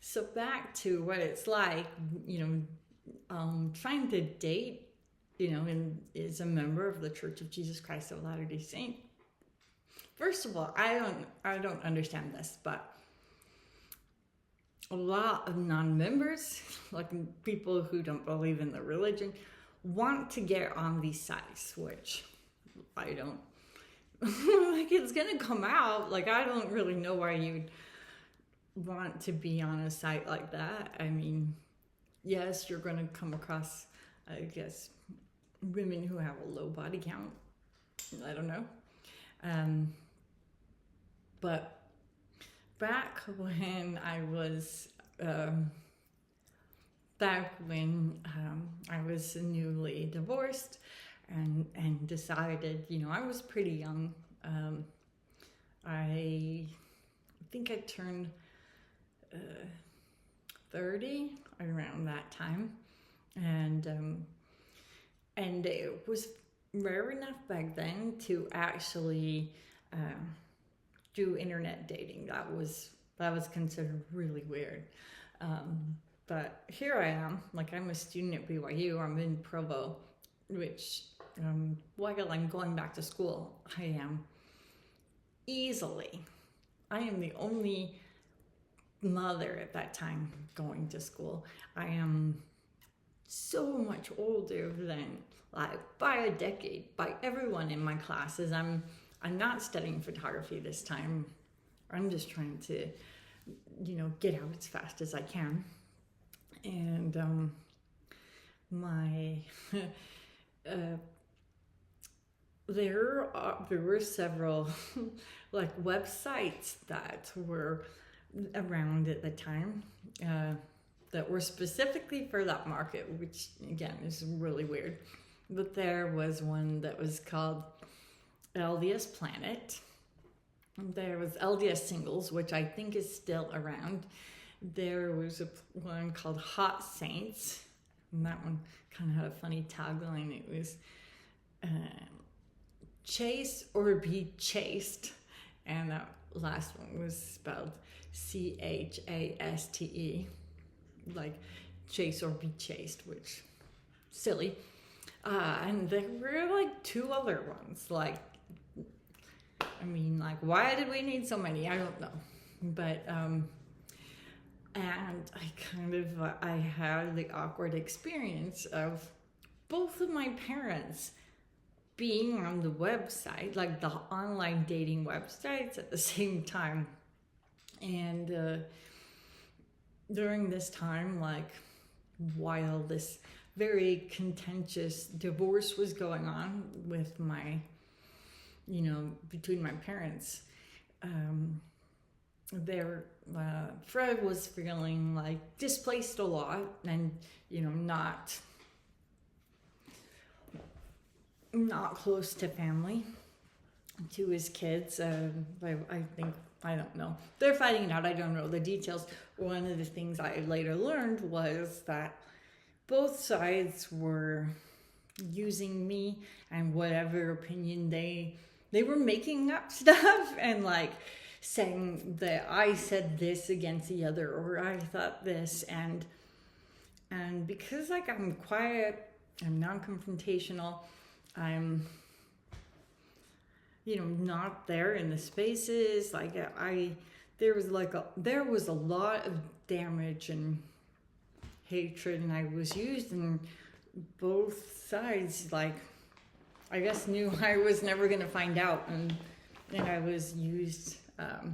So back to what it's like, trying to date, and is a member of the Church of Jesus Christ of Latter-day Saint. First of all, I don't understand this, but a lot of non-members, like people who don't believe in the religion, want to get on these sites, which I don't. Like, it's gonna come out. Like, I don't really know why you'd want to be on a site like that. I mean, yes, you're gonna come across, I guess, women who have a low body count. I don't know. But back when I was newly divorced and decided, I was pretty young. I think I turned 30 around that time, and it was rare enough back then to actually do internet dating. That was considered really weird. But here I am, like, I'm a student at BYU. I'm in Provo, which while I'm going back to school, I am the only mother at that time going to school. I am so much older than, like, by a decade, by everyone in my classes. I'm not studying photography this time. I'm just trying to, get out as fast as I can. And there were several like websites that were around at the time that were specifically for that market, which again is really weird. But there was one that was called LDS Planet. There was LDS Singles, which I think is still around. There was one called Hot Saints, and that one kind of had a funny tagline. It was chase or be chased, and that last one was spelled CHASTE, like chase or be chased, which silly. And there were like two other ones. Like, why did we need so many? I don't know, but and I had the awkward experience of both of my parents being on the website, like the online dating websites, at the same time. And during this time, like, while this very contentious divorce was going on with between my parents, Fred was feeling like displaced a lot, and not close to family, to his kids. I don't know. They're fighting it out. I don't know the details. One of the things I later learned was that both sides were using me and whatever opinion they were making up stuff and like saying that I said this against the other, or I thought this, and because, like, I'm quiet, I'm non-confrontational, I'm not there in the spaces, like there was a lot of damage and hatred, and I was used, and both sides, like, I guess, knew I was never going to find out, and I was used to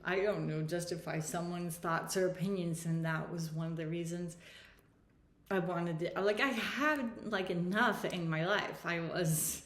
I don't know, justify someone's thoughts or opinions. And that was one of the reasons I wanted to, like, I had like enough in my life. I was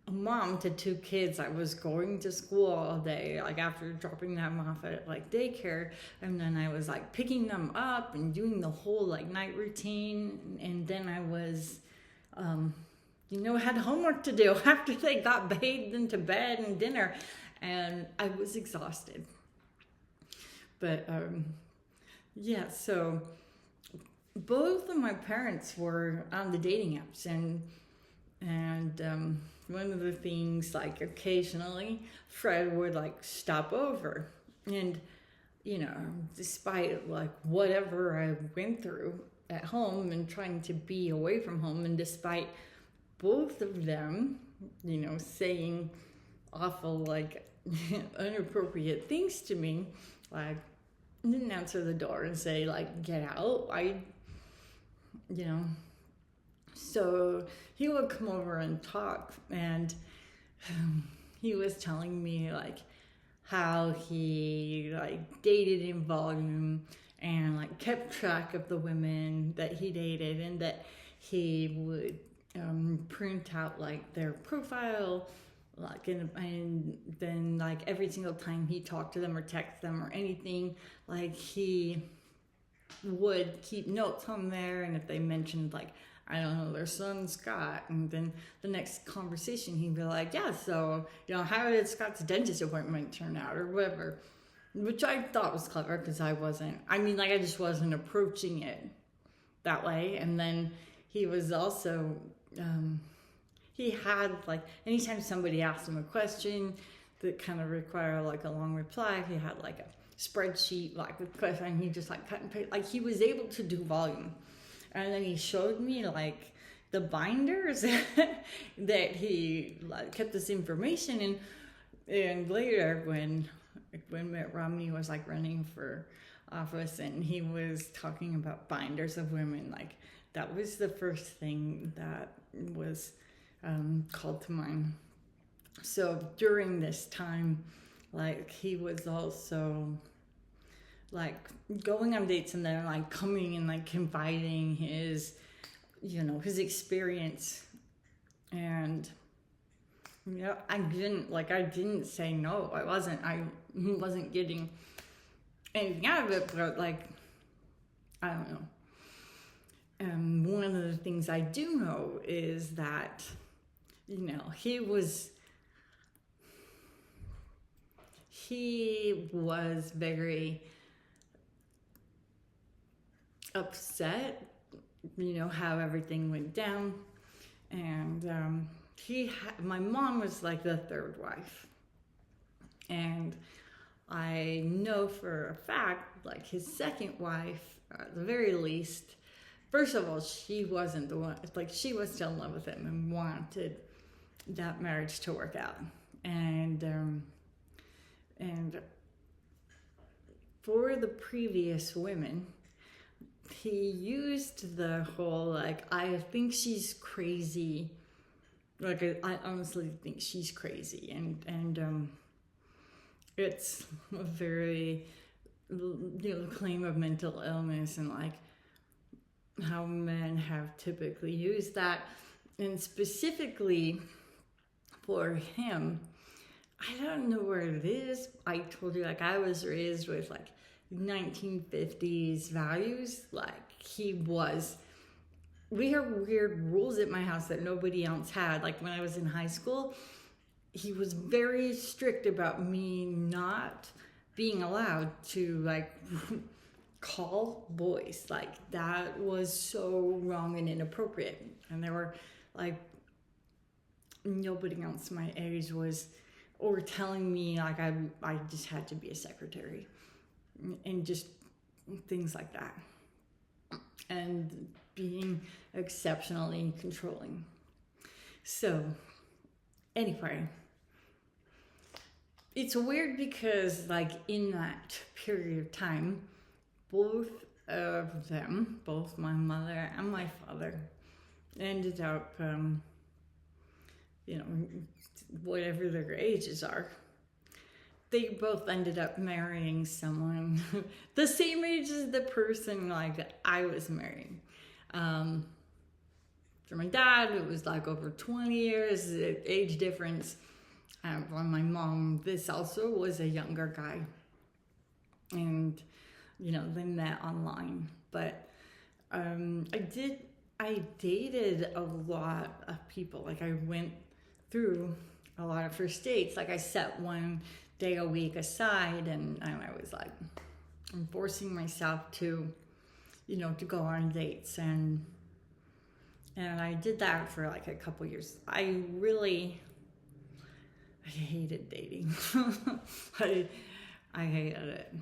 a mom to two kids. I was going to school all day, like, after dropping them off at like daycare, and then I was like picking them up and doing the whole like night routine, and then I was had homework to do after they got bathed into bed and dinner, and I was exhausted. But so both of my parents were on the dating apps, and one of the things, like, occasionally Fred would like stop over, And, despite like whatever I went through at home and trying to be away from home, and despite both of them, saying awful, like, inappropriate things to me, like, didn't answer the door and say, like, get out. So he would come over and talk, and he was telling me, like, how he, like, dated in volume and, like, kept track of the women that he dated, and that he would print out, like, their profile, like, and then, like, every single time he talked to them or text them or anything, like, he would keep notes on there. And if they mentioned, like, I don't know, their son Scott, and then the next conversation he'd be like, yeah, so, how did Scott's dentist appointment turn out, or whatever, which I thought was clever, because I just wasn't approaching it that way. And then he was also, he had, like, anytime somebody asked him a question that kind of required, like, a long reply, he had, like, a spreadsheet, like, with questions, and he just, like, cut and paste, like, he was able to do volume. And then he showed me, like, the binders that he, like, kept this information in. And later, when Mitt Romney was, like, running for office, and he was talking about binders of women, like, that was the first thing that was called to mind. So during this time, like, he was also, like, going on dates, and then, like, coming and, like, confiding his experience. And I didn't say no. I wasn't getting anything out of it, but, like, I don't know. One of the things I do know is that, he was very upset, how everything went down. And my mom was, like, the third wife. And I know for a fact, like, his second wife, at the very least, first of all, she wasn't the one, like, she was still in love with him and wanted that marriage to work out. And for the previous women, he used the whole, like, I think she's crazy. Like, I honestly think she's crazy. And it's a very, claim of mental illness, and, like, how men have typically used that. And specifically for him, I don't know where it is. I told you, like, I was raised with, like, 1950s values. Like, we had weird rules at my house that nobody else had. Like, when I was in high school, he was very strict about me not being allowed to, like, call boys. Like, that was so wrong and inappropriate. And there were, like, nobody else my age was, or telling me, like, I just had to be a secretary, and just things like that, and being exceptionally controlling. So anyway, it's weird because, like, in that period of time, both of them, both my mother and my father, ended up, whatever their ages are, they both ended up marrying someone the same age as the person, like, I was marrying. For my dad, it was, like, over 20 years age difference. For my mom, this also was a younger guy. And, they met online. But I dated a lot of people. Like, I went through a lot of first dates. Like, I set one day a week aside, and I was, like, I'm forcing myself to, to go on dates, and I did that for, like, a couple years. I hated dating. I hated it.